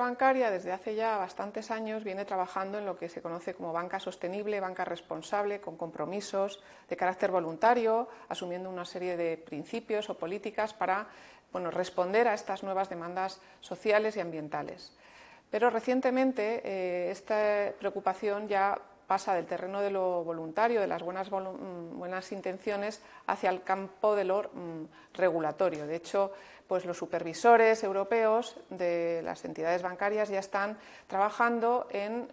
bancaria desde hace ya bastantes años viene trabajando en lo que se conoce como banca sostenible, banca responsable, con compromisos de carácter voluntario, asumiendo una serie de principios o políticas para responder a estas nuevas demandas sociales y ambientales. Pero recientemente esta preocupación ya pasa del terreno de lo voluntario, de las buenas intenciones, hacia el campo de lo regulatorio. De hecho, pues los supervisores europeos de las entidades bancarias ya están trabajando en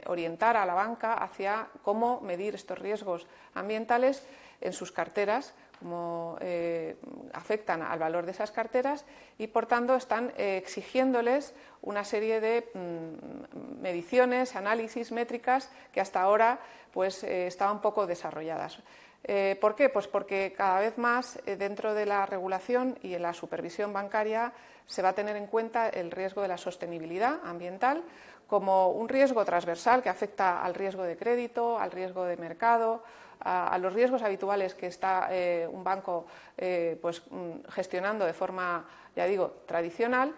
orientar a la banca hacia cómo medir estos riesgos ambientales en sus carteras, cómo afectan al valor de esas carteras y, por tanto, están exigiéndoles una serie de mediciones, análisis, métricas que hasta ahora pues, estaban poco desarrolladas. ¿Por qué? Pues porque cada vez más dentro de la regulación y en la supervisión bancaria se va a tener en cuenta el riesgo de la sostenibilidad ambiental como un riesgo transversal que afecta al riesgo de crédito, al riesgo de mercado, a los riesgos habituales que está un banco gestionando de forma, ya digo, tradicional,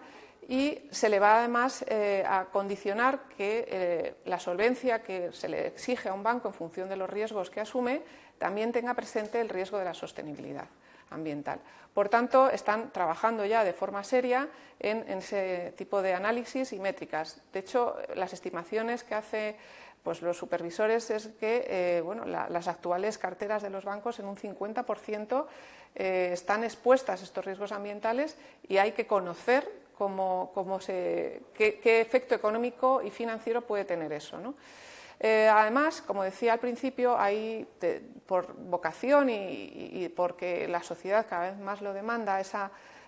y se le va además a condicionar que la solvencia que se le exige a un banco en función de los riesgos que asume también tenga presente el riesgo de la sostenibilidad ambiental. Por tanto, están trabajando ya de forma seria en ese tipo de análisis y métricas. De hecho, las estimaciones que hace pues los supervisores es que las actuales carteras de los bancos en un 50% están expuestas a estos riesgos ambientales y hay que conocer qué efecto económico y financiero puede tener eso, ¿no? Además, como decía al principio, hay por vocación y porque la sociedad cada vez más lo demanda,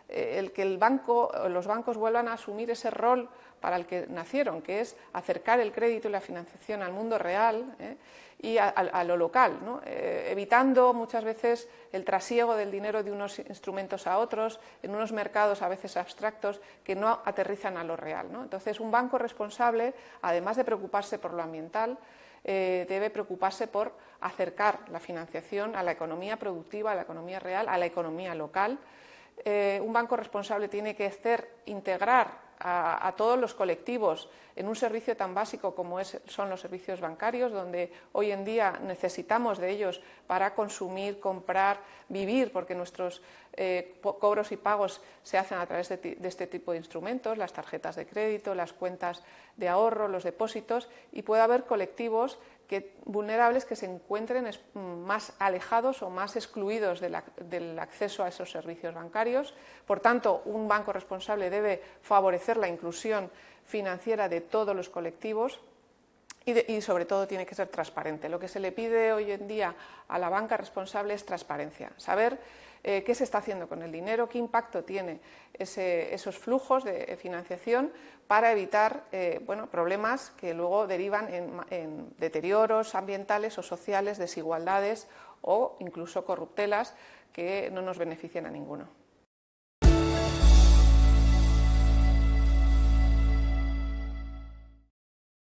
el que los bancos vuelvan a asumir ese rol para el que nacieron, que es acercar el crédito y la financiación al mundo real y a lo local, ¿no? Evitando muchas veces el trasiego del dinero de unos instrumentos a otros, en unos mercados a veces abstractos que no aterrizan a lo real, ¿no? Entonces, un banco responsable, además de preocuparse por lo ambiental, debe preocuparse por acercar la financiación a la economía productiva, a la economía real, a la economía local. Un banco responsable tiene que integrar a todos los colectivos en un servicio tan básico como son los servicios bancarios, donde hoy en día necesitamos de ellos para consumir, comprar, vivir, porque nuestros cobros y pagos se hacen a través de este tipo de instrumentos, las tarjetas de crédito, las cuentas de ahorro, los depósitos, y puede haber colectivos vulnerables que se encuentren más alejados o más excluidos del acceso a esos servicios bancarios. Por tanto, un banco responsable debe favorecer la inclusión financiera de todos los colectivos y sobre todo tiene que ser transparente. Lo que se le pide hoy en día a la banca responsable es transparencia, saber qué se está haciendo con el dinero, qué impacto tiene esos flujos de financiación para evitar problemas que luego derivan en deterioros ambientales o sociales, desigualdades o incluso corruptelas que no nos benefician a ninguno.